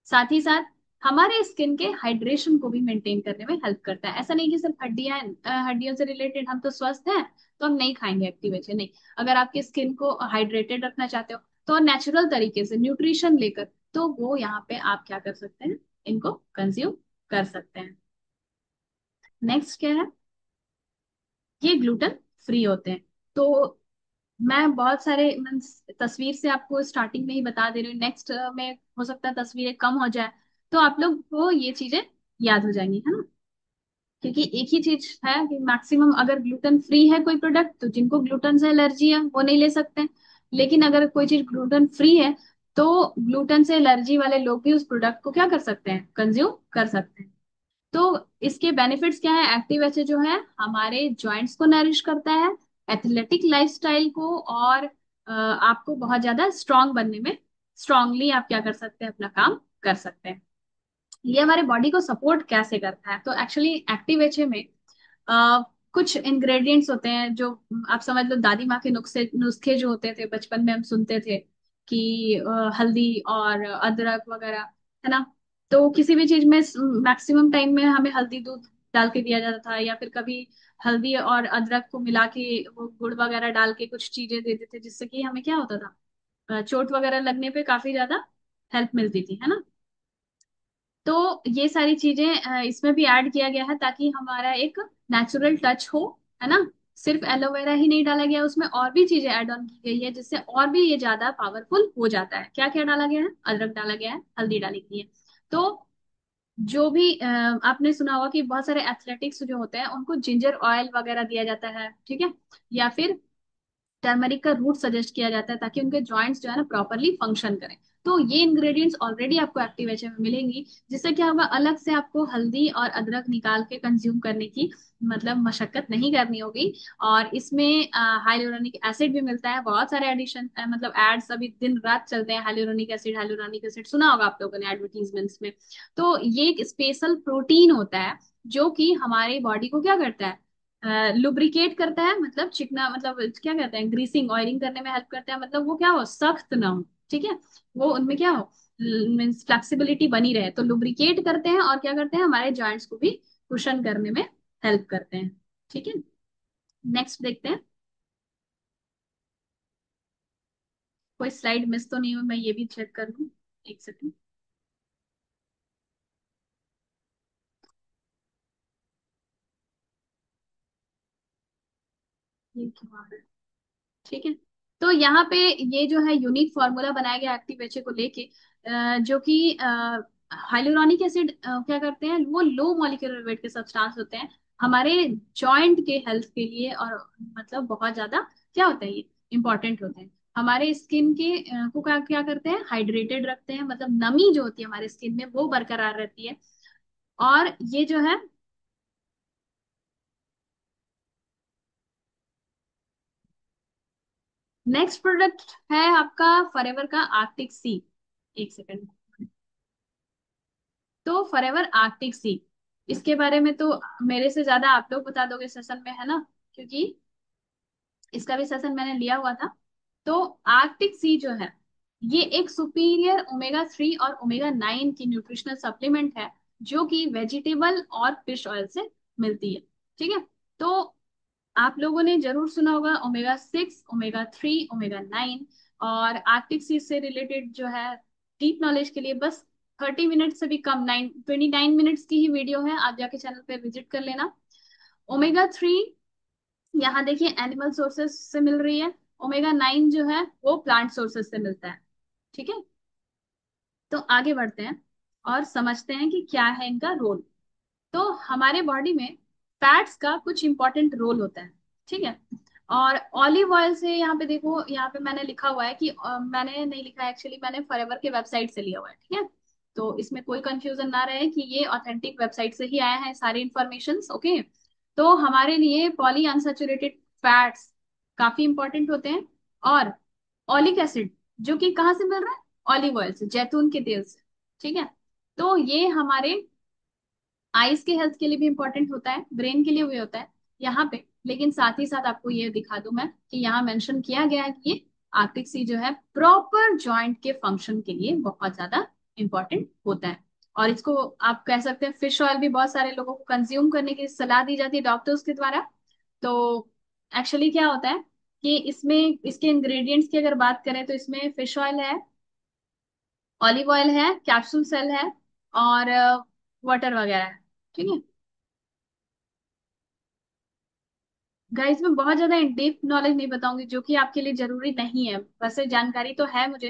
साथ ही साथ हमारे स्किन के हाइड्रेशन को भी मेंटेन करने में हेल्प करता है। ऐसा नहीं कि सिर्फ हड्डियां, हड्डियों से रिलेटेड हम तो स्वस्थ हैं तो हम नहीं खाएंगे एक्टिवेशन, नहीं। अगर आपकी स्किन को हाइड्रेटेड रखना चाहते हो तो नेचुरल तरीके से न्यूट्रिशन लेकर, तो वो यहाँ पे आप क्या कर सकते हैं, इनको कंज्यूम कर सकते हैं। नेक्स्ट क्या है, ये ग्लूटेन फ्री होते हैं। तो मैं बहुत सारे मीन्स तस्वीर से आपको स्टार्टिंग में ही बता दे रही हूँ, नेक्स्ट में हो सकता है तस्वीरें कम हो जाए, तो आप लोग को ये चीजें याद हो जाएंगी, है ना। क्योंकि एक ही चीज है कि मैक्सिमम अगर ग्लूटेन फ्री है कोई प्रोडक्ट, तो जिनको ग्लूटेन से एलर्जी है वो नहीं ले सकते हैं। लेकिन अगर कोई चीज ग्लूटेन फ्री है तो ग्लूटेन से एलर्जी वाले लोग भी उस प्रोडक्ट को क्या कर सकते हैं, कंज्यूम कर सकते हैं। तो इसके बेनिफिट्स क्या है, एक्टिव एचए जो है हमारे जॉइंट्स को नरिश करता है, एथलेटिक लाइफस्टाइल को, और आपको बहुत ज्यादा स्ट्रांग बनने में, स्ट्रांगली आप क्या कर सकते हैं, अपना काम कर सकते हैं। ये हमारे बॉडी को सपोर्ट कैसे करता है, तो एक्चुअली एक्टिव एचए में अ, कुछ इंग्रेडिएंट्स होते हैं जो आप समझ लो दादी माँ के नुस्खे नुस्खे जो होते थे बचपन में हम सुनते थे कि हल्दी और अदरक वगैरह, है ना, तो किसी भी चीज में मैक्सिमम टाइम में हमें हल्दी दूध डाल के दिया जाता था, या फिर कभी हल्दी और अदरक को मिला के वो गुड़ वगैरह डाल के कुछ चीजें देते थे, जिससे कि हमें क्या होता था, चोट वगैरह लगने पे काफी ज्यादा हेल्प मिलती थी, है ना। तो ये सारी चीजें इसमें भी ऐड किया गया है ताकि हमारा एक नेचुरल टच हो, है ना। सिर्फ एलोवेरा ही नहीं डाला गया, उसमें और भी चीजें ऐड ऑन की गई है जिससे और भी ये ज्यादा पावरफुल हो जाता है। क्या क्या डाला गया है, अदरक डाला गया है, हल्दी डाली गई है। तो जो भी आपने सुना होगा कि बहुत सारे एथलेटिक्स जो होते हैं उनको जिंजर ऑयल वगैरह दिया जाता है, ठीक है, या फिर टर्मरिक का रूट सजेस्ट किया जाता है ताकि उनके जॉइंट्स जो है ना प्रॉपरली फंक्शन करें। तो ये इंग्रेडिएंट्स ऑलरेडी आपको एक्टिवेशन में मिलेंगी, जिससे क्या होगा, अलग से आपको हल्दी और अदरक निकाल के कंज्यूम करने की मतलब मशक्कत नहीं करनी होगी। और इसमें हाइलोरोनिक एसिड भी मिलता है, बहुत सारे एडिशन मतलब एड्स अभी दिन रात चलते हैं, हाइलोरोनिक एसिड सुना होगा आप लोगों ने एडवर्टीजमेंट्स में। तो ये एक स्पेशल प्रोटीन होता है जो कि हमारी बॉडी को क्या करता है, लुब्रिकेट करता है, मतलब चिकना, मतलब क्या कहते हैं, ग्रीसिंग ऑयलिंग करने में हेल्प करता है, मतलब वो क्या हो, सख्त ना हो, ठीक है, वो उनमें क्या हो, मीन्स फ्लेक्सिबिलिटी बनी रहे, तो लुब्रिकेट करते हैं और क्या करते हैं, हमारे जॉइंट्स को भी कुशन करने में हेल्प करते हैं। ठीक है, नेक्स्ट देखते हैं। कोई स्लाइड मिस तो नहीं हुई, मैं ये भी चेक कर लूँ, एक सेकंड। ये क्यों आ रहा है? ठीक है, तो यहाँ पे ये जो है यूनिक फॉर्मूला बनाया गया एक्टिव एचए को लेके, जो कि हाइलुरोनिक एसिड क्या करते हैं, वो लो मॉलिक्यूलर वेट के सब्सटेंस होते हैं हमारे जॉइंट के हेल्थ के लिए, और मतलब बहुत ज्यादा क्या होता है, ये इंपॉर्टेंट होते हैं हमारे स्किन के को क्या क्या करते हैं, हाइड्रेटेड रखते हैं, मतलब नमी जो होती है हमारे स्किन में वो बरकरार रहती है। और ये जो है, नेक्स्ट प्रोडक्ट है आपका फॉरएवर का आर्टिक सी। एक सेकंड। तो फॉरएवर आर्कटिक सी, इसके बारे में तो मेरे से ज्यादा आप लोग बता दोगे सेशन में, है ना, क्योंकि इसका भी सेशन मैंने लिया हुआ था। तो आर्कटिक सी जो है, ये एक सुपीरियर ओमेगा 3 और ओमेगा 9 की न्यूट्रिशनल सप्लीमेंट है, जो कि वेजिटेबल और फिश ऑयल से मिलती है। ठीक है, तो आप लोगों ने जरूर सुना होगा ओमेगा 6, ओमेगा 3, ओमेगा 9। और आर्कटिक सी से रिलेटेड जो है डीप नॉलेज के लिए बस 30 मिनट से भी कम, 29 मिनट्स की ही वीडियो है, आप जाके चैनल पे विजिट कर लेना। ओमेगा 3 यहाँ देखिए एनिमल सोर्सेस से मिल रही है, ओमेगा 9 जो है वो प्लांट सोर्सेस से मिलता है। ठीक है, तो आगे बढ़ते हैं और समझते हैं कि क्या है इनका रोल। तो हमारे बॉडी में फैट्स का कुछ इंपॉर्टेंट रोल होता है। ठीक है, और ऑलिव ऑयल से, यहाँ पे देखो, यहाँ पे मैंने लिखा हुआ है कि मैंने नहीं लिखा है एक्चुअली, मैंने फॉरएवर के वेबसाइट से लिया हुआ है। ठीक है, तो इसमें कोई कंफ्यूजन ना रहे कि ये ऑथेंटिक वेबसाइट से ही आया है सारी इंफॉर्मेशन। ओके, तो हमारे लिए पॉली अनसैचुरेटेड फैट्स काफी इंपॉर्टेंट होते हैं। और ऑलिक एसिड जो कि कहाँ से मिल रहा है, ऑलिव ऑयल से, जैतून के तेल से। ठीक है, तो ये हमारे आइज के हेल्थ के लिए भी इंपॉर्टेंट होता है, ब्रेन के लिए भी होता है यहाँ पे। लेकिन साथ ही साथ आपको ये दिखा दूं मैं कि यहाँ मेंशन किया गया है कि ये आर्टिक सी जो है प्रॉपर जॉइंट के फंक्शन के लिए बहुत ज्यादा इंपॉर्टेंट होता है। और इसको आप कह सकते हैं, फिश ऑयल भी बहुत सारे लोगों को कंज्यूम करने की सलाह दी जाती है डॉक्टर्स के द्वारा। तो एक्चुअली क्या होता है कि इसमें, इसके इंग्रेडिएंट्स की अगर बात करें तो इसमें फिश ऑयल है, ऑलिव ऑयल है, कैप्सूल सेल है, और वाटर वगैरह है। ठीक है गाइस, मैं बहुत ज्यादा इन डीप नॉलेज नहीं बताऊंगी, जो कि आपके लिए जरूरी नहीं है, वैसे जानकारी तो है मुझे,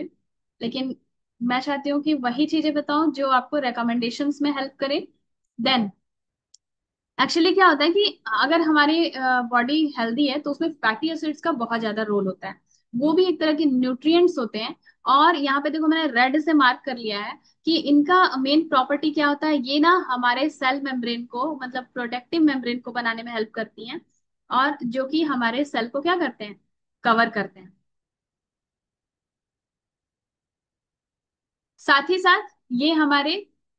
लेकिन मैं चाहती हूँ कि वही चीजें बताऊं जो आपको recommendations में हेल्प करे। देन एक्चुअली क्या होता है कि अगर हमारी बॉडी हेल्दी है तो उसमें फैटी एसिड्स का बहुत ज्यादा रोल होता है, वो भी एक तरह के न्यूट्रिएंट्स होते हैं। और यहाँ पे देखो मैंने रेड से मार्क कर लिया है कि इनका मेन प्रॉपर्टी क्या होता है, ये ना हमारे सेल मेम्ब्रेन को, मतलब प्रोटेक्टिव मेम्ब्रेन को बनाने में हेल्प करती हैं, और जो कि हमारे सेल को क्या करते हैं, कवर करते हैं। साथ ही साथ ये हमारे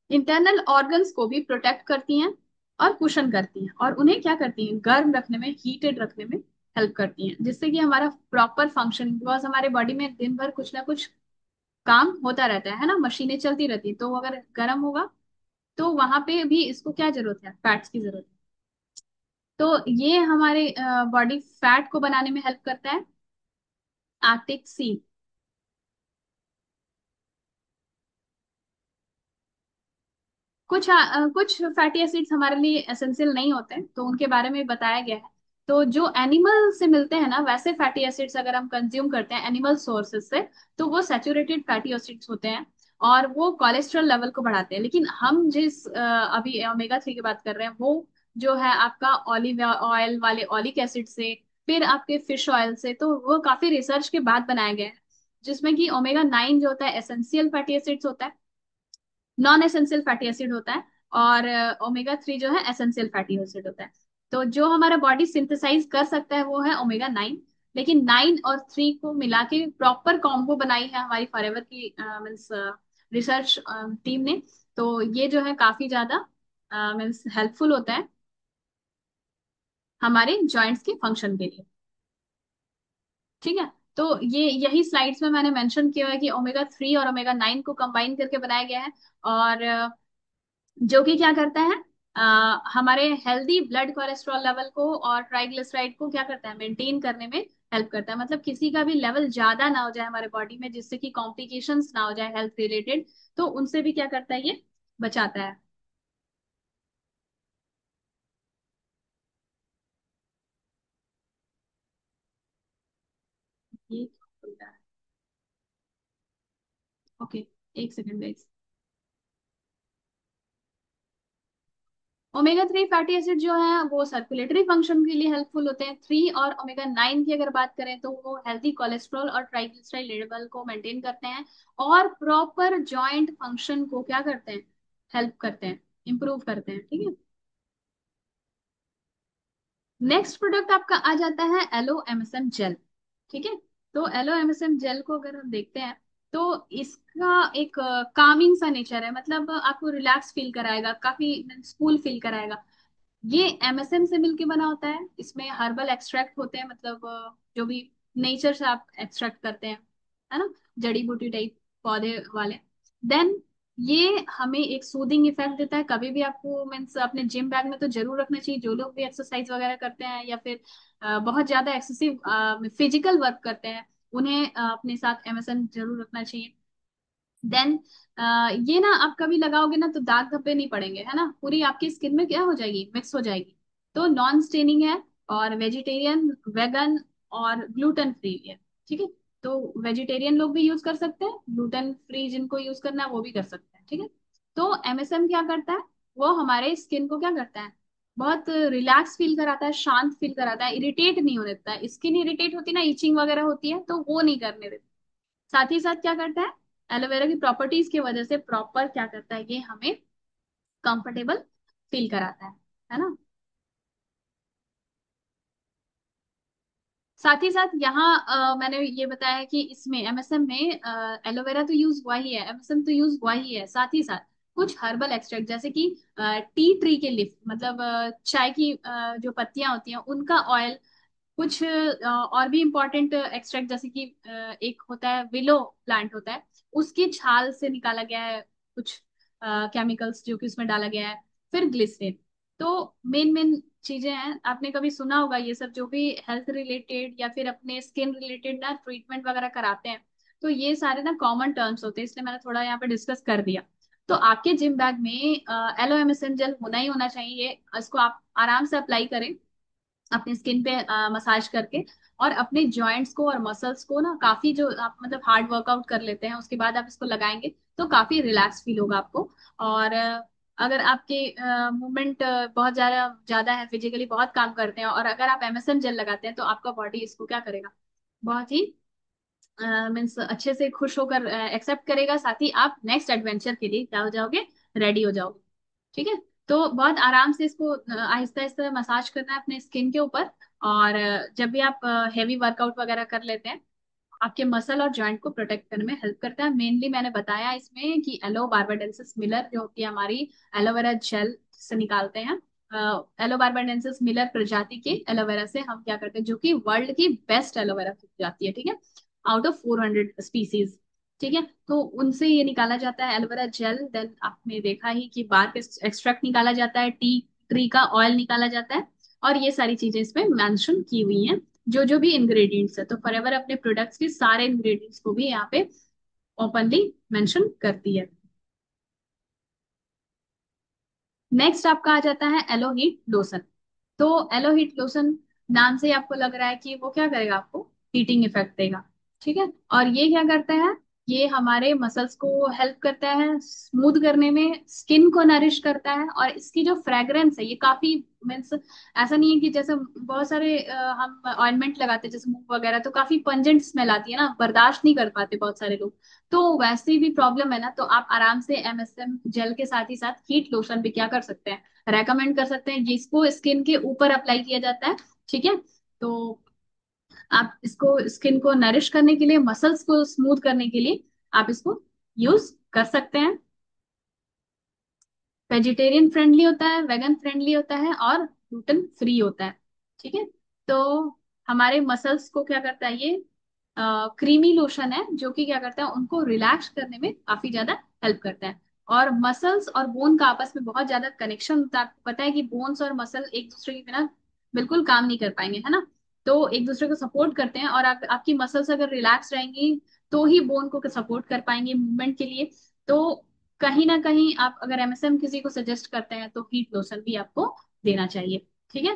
इंटरनल ऑर्गन्स को भी प्रोटेक्ट करती हैं और कुशन करती हैं, और उन्हें क्या करती हैं, गर्म रखने में, हीटेड रखने में हेल्प करती हैं, जिससे कि हमारा प्रॉपर फंक्शन, बिकॉज हमारे बॉडी में दिन भर कुछ ना कुछ काम होता रहता है ना, मशीनें चलती रहती हैं, तो अगर गर्म होगा तो वहां पे भी इसको क्या जरूरत है, फैट्स की जरूरत है। तो ये हमारे बॉडी फैट को बनाने में हेल्प करता है, आर्टिक सी। कुछ फैटी एसिड्स हमारे लिए एसेंशियल नहीं होते हैं, तो उनके बारे में बताया गया है। तो जो एनिमल से मिलते हैं ना, वैसे फैटी एसिड्स अगर हम कंज्यूम करते हैं एनिमल सोर्सेज से, तो वो सैचुरेटेड फैटी एसिड्स होते हैं, और वो कोलेस्ट्रॉल लेवल को बढ़ाते हैं। लेकिन हम जिस अभी ओमेगा 3 की बात कर रहे हैं, वो जो है आपका ऑलिव ऑयल वाले ऑलिक एसिड से, फिर आपके फिश ऑयल से, तो वो काफी रिसर्च के बाद बनाया गया है, जिसमें कि ओमेगा 9 जो होता है एसेंशियल फैटी एसिड्स होता है, नॉन एसेंशियल फैटी एसिड होता है, और ओमेगा 3 जो है एसेंशियल फैटी एसिड होता है। तो जो हमारा बॉडी सिंथेसाइज कर सकता है वो है ओमेगा 9। लेकिन 9 और 3 को मिला के प्रॉपर कॉम्बो बनाई है हमारी फॉरएवर की मीन्स रिसर्च टीम ने। तो ये जो है काफी ज्यादा मीन्स हेल्पफुल होता है। हमारे जॉइंट्स के फंक्शन के लिए। ठीक है। तो ये यही स्लाइड्स में मैंने मेंशन किया है कि ओमेगा 3 और ओमेगा 9 को कंबाइन करके बनाया गया है। और जो कि क्या करता है, हमारे हेल्दी ब्लड कोलेस्ट्रॉल लेवल को और ट्राइग्लिसराइड को क्या करता है, मेंटेन करने में हेल्प करता है। मतलब किसी का भी लेवल ज्यादा ना हो जाए हमारे बॉडी में, जिससे कि कॉम्प्लिकेशंस ना हो जाए हेल्थ रिलेटेड, तो उनसे भी क्या करता है, ये बचाता है। ये ओके, एक second guys. Omega 3 fatty acid जो है वो सर्कुलेटरी फंक्शन के लिए हेल्पफुल होते हैं। 3 और ओमेगा 9 की अगर बात करें तो वो हेल्दी कोलेस्ट्रॉल और ट्राइग्लिसराइड लेवल को मेंटेन करते हैं और प्रॉपर जॉइंट फंक्शन को क्या करते हैं, हेल्प करते हैं, इंप्रूव करते हैं। ठीक है। नेक्स्ट प्रोडक्ट आपका आ जाता है एलो एमएसएम जेल। ठीक है। तो एलो एमएसएम जेल को अगर हम देखते हैं तो इसका एक कामिंग सा नेचर है, मतलब आपको रिलैक्स फील कराएगा, काफी कूल फील कराएगा। ये एमएसएम से मिलके बना होता है। इसमें हर्बल एक्सट्रैक्ट होते हैं, मतलब जो भी नेचर से आप एक्सट्रैक्ट करते हैं, है ना, जड़ी बूटी टाइप पौधे वाले। देन ये हमें एक सूदिंग इफेक्ट देता है। कभी भी आपको मीन्स अपने जिम बैग में तो जरूर रखना चाहिए, जो लोग भी एक्सरसाइज वगैरह करते हैं या फिर बहुत ज्यादा एक्सेसिव फिजिकल वर्क करते हैं, उन्हें अपने साथ एमएसएम जरूर रखना चाहिए। देन ये ना आप कभी लगाओगे ना तो दाग धब्बे नहीं पड़ेंगे, है ना, पूरी आपकी स्किन में क्या हो जाएगी, मिक्स हो जाएगी। तो नॉन स्टेनिंग है और वेजिटेरियन, वेगन और ग्लूटेन फ्री है। ठीक है। तो वेजिटेरियन लोग भी यूज कर सकते हैं, ग्लूटेन फ्री जिनको यूज करना है वो भी कर सकते हैं। ठीक है। तो एमएसएम क्या करता है, वो हमारे स्किन को क्या करता है, बहुत रिलैक्स फील कराता है, शांत फील कराता है, इरिटेट नहीं होने देता है। स्किन इरिटेट होती है ना, इचिंग वगैरह होती है, तो वो नहीं करने देता। साथ ही साथ क्या करता है, एलोवेरा की प्रॉपर्टीज की वजह से प्रॉपर क्या करता है, ये हमें कंफर्टेबल फील कराता है ना। साथ ही साथ यहाँ मैंने ये बताया है कि इसमें एमएसएम में एलोवेरा तो यूज हुआ ही है, एमएसएम तो यूज हुआ ही है, साथ ही साथ कुछ हर्बल एक्सट्रैक्ट जैसे कि टी ट्री के लीफ, मतलब चाय की जो पत्तियां होती हैं उनका ऑयल, कुछ और भी इम्पोर्टेंट एक्सट्रैक्ट जैसे कि एक होता है विलो प्लांट होता है, उसकी छाल से निकाला गया है कुछ केमिकल्स जो कि उसमें डाला गया है। फिर ग्लिसरीन। तो मेन मेन चीजें हैं, आपने कभी सुना होगा ये सब, जो भी हेल्थ रिलेटेड या फिर अपने स्किन रिलेटेड ना ट्रीटमेंट वगैरह कराते हैं, तो ये सारे ना कॉमन टर्म्स होते हैं, इसलिए मैंने थोड़ा यहाँ पे डिस्कस कर दिया। तो आपके जिम बैग में एलो एमएसएम जेल होना ही होना चाहिए। इसको आप आराम से अप्लाई करें अपनी स्किन पे मसाज करके, और अपने जॉइंट्स को और मसल्स को ना, काफी जो आप मतलब हार्ड वर्कआउट कर लेते हैं उसके बाद आप इसको लगाएंगे तो काफी रिलैक्स फील होगा आपको। और अगर आपके मूवमेंट बहुत ज्यादा ज्यादा है, फिजिकली बहुत काम करते हैं, और अगर आप एमएसएम जेल लगाते हैं तो आपका बॉडी इसको क्या करेगा, बहुत ही मीन्स अच्छे से खुश होकर एक्सेप्ट करेगा। साथ ही आप नेक्स्ट एडवेंचर के लिए क्या हो जाओगे, रेडी हो जाओगे। ठीक है। तो बहुत आराम से इसको आहिस्ता आहिस्ता मसाज करना है अपने स्किन के ऊपर। और जब भी आप हैवी वर्कआउट वगैरह कर लेते हैं, आपके मसल और जॉइंट को प्रोटेक्ट करने में हेल्प करता है। मेनली मैंने बताया इसमें कि एलो बार्बाडेंसिस मिलर जो कि हमारी एलोवेरा जेल से निकालते हैं, एलो बार्बाडेंसिस मिलर प्रजाति के एलोवेरा से हम क्या करते हैं, जो कि वर्ल्ड की बेस्ट एलोवेरा प्रजाति है। ठीक है। Out of 400 species. ठीक है। तो उनसे ये निकाला जाता है एलोवेरा जेल। देन आपने देखा ही कि बार एक्सट्रैक्ट निकाला जाता है, टी ट्री का ऑयल निकाला जाता है, और ये सारी चीजें इसमें मेंशन की हुई हैं, जो जो भी इंग्रेडिएंट्स है। तो फॉरएवर अपने प्रोडक्ट्स के सारे इंग्रेडिएंट्स को भी यहाँ पे ओपनली मेंशन करती है। नेक्स्ट आपका आ जाता है एलो हीट लोशन। तो एलो हीट लोशन नाम से ही आपको लग रहा है कि वो क्या करेगा, आपको हीटिंग इफेक्ट देगा। ठीक है। और ये क्या करता है, ये हमारे मसल्स को हेल्प करता है स्मूथ करने में, स्किन को नरिश करता है। और इसकी जो फ्रेग्रेंस है ये काफी मीन्स, ऐसा नहीं है कि जैसे बहुत सारे हम ऑइंटमेंट लगाते हैं जैसे मूव वगैरह, तो काफी पंजेंट स्मेल आती है ना, बर्दाश्त नहीं कर पाते बहुत सारे लोग। तो वैसी भी प्रॉब्लम है ना, तो आप आराम से एमएसएम जेल के साथ ही साथ हीट लोशन भी क्या कर सकते हैं, रेकमेंड कर सकते हैं, जिसको स्किन के ऊपर अप्लाई किया जाता है। ठीक है। तो आप इसको स्किन को नरिश करने के लिए, मसल्स को स्मूथ करने के लिए आप इसको यूज कर सकते हैं। वेजिटेरियन फ्रेंडली होता है, वेगन फ्रेंडली होता है और ग्लूटेन फ्री होता है। ठीक है। तो हमारे मसल्स को क्या करता है ये, क्रीमी लोशन है जो कि क्या करता है उनको रिलैक्स करने में काफी ज्यादा हेल्प करता है। और मसल्स और बोन का आपस में बहुत ज्यादा कनेक्शन होता है। आपको पता है कि बोन्स और मसल एक दूसरे के बिना बिल्कुल काम नहीं कर पाएंगे, है ना। तो एक दूसरे को सपोर्ट करते हैं, और आपकी मसल्स अगर रिलैक्स रहेंगी तो ही बोन को सपोर्ट कर पाएंगे मूवमेंट के लिए। तो कहीं ना कहीं आप अगर एमएसएम किसी को सजेस्ट करते हैं तो हीट लोशन भी आपको देना चाहिए। ठीक है।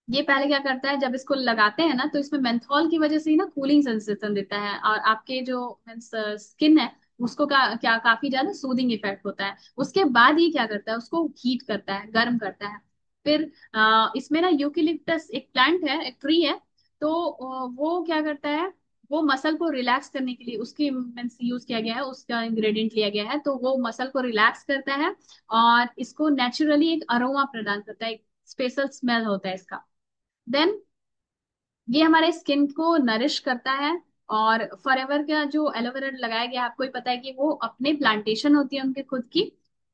ये पहले क्या करता है, जब इसको लगाते हैं ना तो इसमें मेंथॉल की वजह से ही ना कूलिंग सेंसेशन देता है, और आपके जो स्किन है उसको क्या काफी ज्यादा सूदिंग इफेक्ट होता है। उसके बाद ये क्या करता है, उसको हीट करता है, गर्म करता है। फिर इसमें ना यूकेलिप्टस एक प्लांट है, एक ट्री है। तो वो क्या करता है, वो मसल को रिलैक्स करने के लिए उसकी मीन्स यूज किया गया है, उसका इंग्रेडिएंट लिया गया है, तो वो मसल को रिलैक्स करता है और इसको नेचुरली एक अरोमा प्रदान करता है, एक स्पेशल स्मेल होता है इसका। देन ये हमारे स्किन को नरिश करता है। और फॉरएवर का जो एलोवेरा लगाया गया है, आपको ही पता है कि वो अपने प्लांटेशन होती है उनके खुद की,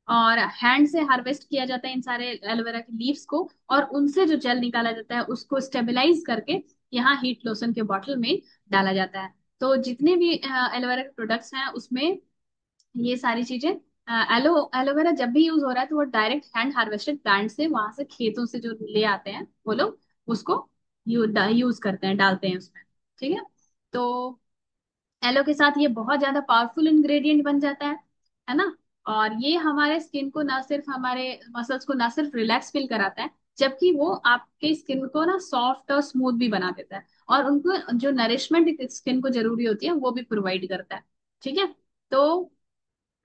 और हैंड से हार्वेस्ट किया जाता है इन सारे एलोवेरा के लीव्स को, और उनसे जो जेल निकाला जाता है उसको स्टेबलाइज करके यहाँ हीट लोशन के बॉटल में डाला जाता है। तो जितने भी एलोवेरा के प्रोडक्ट्स हैं उसमें ये सारी चीजें, एलोवेरा जब भी यूज हो रहा है तो वो डायरेक्ट हैंड हार्वेस्टेड प्लांट से, वहां से खेतों से जो ले आते हैं वो लोग उसको यूज करते हैं, डालते हैं उसमें। ठीक है। तो एलो के साथ ये बहुत ज्यादा पावरफुल इंग्रेडिएंट बन जाता है ना। और ये हमारे स्किन को ना सिर्फ हमारे मसल्स को ना सिर्फ रिलैक्स फील कराता है, जबकि वो आपके स्किन को ना सॉफ्ट और स्मूथ भी बना देता है, और उनको जो नरिशमेंट स्किन को जरूरी होती है वो भी प्रोवाइड करता है। ठीक है। तो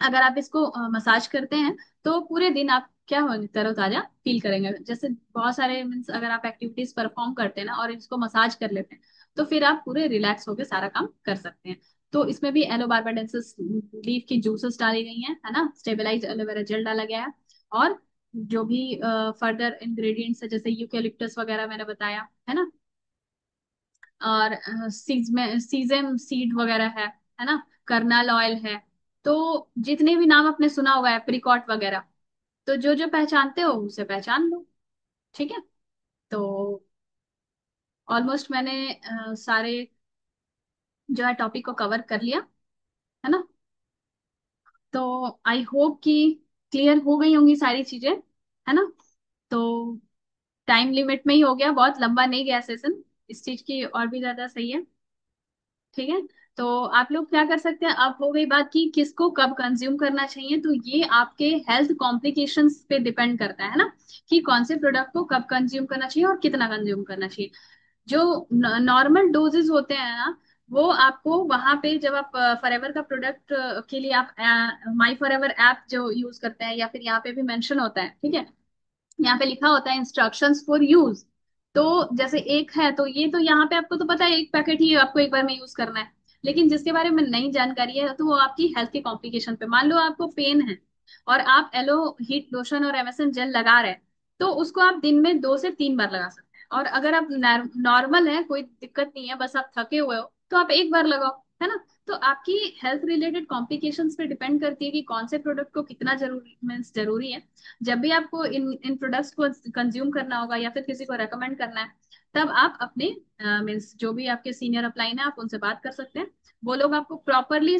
अगर आप इसको मसाज करते हैं तो पूरे दिन आप क्या होंगे, तरोताजा फील करेंगे। जैसे बहुत सारे मीन्स अगर आप एक्टिविटीज परफॉर्म करते हैं ना और इसको मसाज कर लेते हैं तो फिर आप पूरे रिलैक्स होकर सारा काम कर सकते हैं। तो इसमें भी एलो बारबाडेंसिस लीफ की जूसेस डाली गई हैं, है ना, स्टेबलाइज एलोवेरा जेल डाला गया है, और जो भी फर्दर इंग्रेडिएंट्स है जैसे यूकेलिप्टस वगैरह मैंने बताया, है ना। और सीज में सीजेम सीड वगैरह है ना, कर्नल ऑयल है। तो जितने भी नाम आपने सुना होगा, एप्रिकॉट वगैरह, तो जो जो पहचानते हो उसे पहचान लो। ठीक है। तो ऑलमोस्ट मैंने सारे जो है टॉपिक को कवर कर लिया, है ना। तो आई होप कि क्लियर हो गई होंगी सारी चीजें, है ना। तो टाइम लिमिट में ही हो गया, बहुत लंबा नहीं गया सेशन, इस चीज की और भी ज्यादा सही है। ठीक है। तो आप लोग क्या कर सकते हैं, अब हो गई बात कि किसको कब कंज्यूम करना चाहिए, तो ये आपके हेल्थ कॉम्प्लिकेशंस पे डिपेंड करता है ना, कि कौन से प्रोडक्ट को कब कंज्यूम करना चाहिए और कितना कंज्यूम करना चाहिए। जो नॉर्मल डोजेस होते हैं ना, वो आपको वहां पे जब आप फॉरएवर का प्रोडक्ट के लिए आप माई फॉरएवर ऐप जो यूज करते हैं, या फिर यहाँ पे भी मेंशन होता है, ठीक है, यहाँ पे लिखा होता है इंस्ट्रक्शंस फॉर यूज। तो जैसे एक है तो ये तो यहाँ पे आपको तो पता है एक पैकेट ही आपको एक बार में यूज करना है। लेकिन जिसके बारे में नई जानकारी है तो वो आपकी हेल्थ के कॉम्प्लिकेशन पे, मान लो आपको पेन है और आप एलो हीट लोशन और एमएसएन जेल लगा रहे हैं, तो उसको आप दिन में 2 से 3 बार लगा सकते हैं। और अगर आप नॉर्मल है, कोई दिक्कत नहीं है, बस आप थके हुए हो, तो आप एक बार लगाओ, है ना। तो आपकी हेल्थ रिलेटेड कॉम्प्लिकेशंस पे डिपेंड करती है कि कौन से प्रोडक्ट को कितना जरूरी मीन्स जरूरी है। जब भी आपको इन इन प्रोडक्ट्स को कंज्यूम करना होगा या फिर किसी को रेकमेंड करना है, तब आप अपने मीन्स जो भी आपके सीनियर अपलाइन है आप उनसे बात कर सकते हैं। वो लोग आपको प्रॉपरली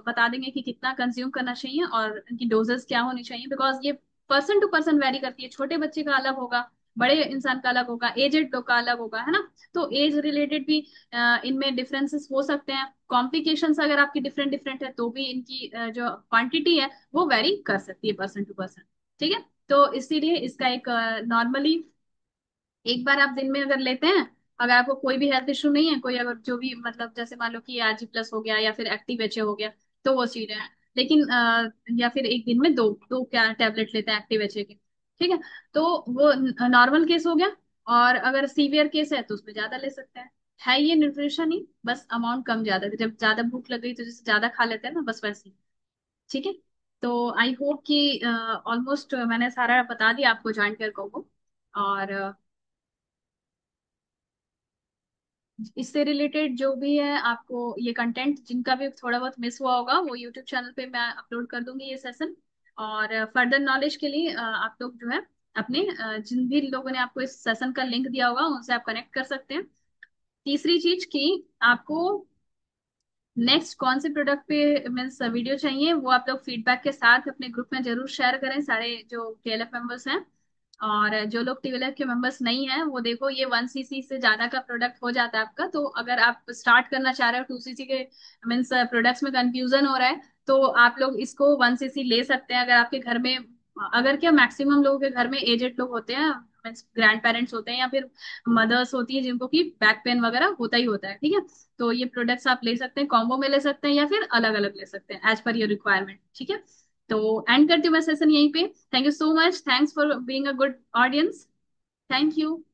बता देंगे कि कितना कंज्यूम करना चाहिए और इनकी डोजेस क्या होनी चाहिए, बिकॉज ये पर्सन टू पर्सन वेरी करती है। छोटे बच्चे का अलग होगा, बड़े इंसान का अलग होगा, एजेड लोग का अलग होगा, है ना। तो एज रिलेटेड भी इनमें डिफरेंसेस हो सकते हैं। कॉम्प्लिकेशंस अगर आपकी डिफरेंट डिफरेंट है तो भी इनकी जो क्वांटिटी है वो वेरी कर सकती है पर्सन टू पर्सन। ठीक है। तो इसीलिए इसका एक नॉर्मली एक बार आप दिन में अगर लेते हैं, अगर आपको कोई भी हेल्थ इशू नहीं है, कोई अगर जो भी मतलब जैसे मान लो कि आरजी प्लस हो गया या फिर एक्टिव एच हो गया, तो वो चीजें हैं। लेकिन या फिर एक दिन में दो दो क्या टैबलेट लेते हैं एक्टिव एच के, ठीक है। तो वो नॉर्मल केस हो गया, और अगर सीवियर केस है तो उसमें ज्यादा ले सकते हैं। है ये न्यूट्रिशन ही, बस अमाउंट कम ज्यादा, जब ज्यादा भूख लग गई तो जैसे ज्यादा खा लेते हैं ना, बस वैसे ही। ठीक है। तो आई होप कि ऑलमोस्ट मैंने सारा बता दिया आपको जॉइंट केयर को। और इससे रिलेटेड जो भी है आपको ये कंटेंट जिनका भी थोड़ा बहुत मिस हुआ होगा वो यूट्यूब चैनल पे मैं अपलोड कर दूंगी ये सेशन। और फर्दर नॉलेज के लिए आप लोग जो है अपने जिन भी लोगों ने आपको इस सेशन का लिंक दिया होगा उनसे आप कनेक्ट कर सकते हैं। तीसरी चीज कि आपको नेक्स्ट कौन से प्रोडक्ट पे मीन्स वीडियो चाहिए, वो आप लोग फीडबैक के साथ अपने ग्रुप में जरूर शेयर करें, सारे जो टीएलएफ मेंबर्स हैं। और जो लोग टीएलएफ के मेंबर्स नहीं हैं वो देखो, ये 1 सीसी से ज्यादा का प्रोडक्ट हो जाता है आपका। तो अगर आप स्टार्ट करना चाह रहे हो 2 सीसी के मीन्स प्रोडक्ट्स में कंफ्यूजन हो रहा है, तो आप लोग इसको 1 सीसी ले सकते हैं। अगर आपके घर में, अगर क्या मैक्सिमम लोगों के घर में एजेड लोग होते हैं, मीन्स ग्रैंड पेरेंट्स होते हैं या फिर मदर्स होती है जिनको कि बैक पेन वगैरह होता ही होता है, ठीक है। तो ये प्रोडक्ट्स आप ले सकते हैं, कॉम्बो में ले सकते हैं या फिर अलग अलग ले सकते हैं एज पर योर रिक्वायरमेंट, ठीक है। तो एंड करती हूँ मैं सेशन यहीं पे। Thank you so much, thanks for being a good audience. Thank you.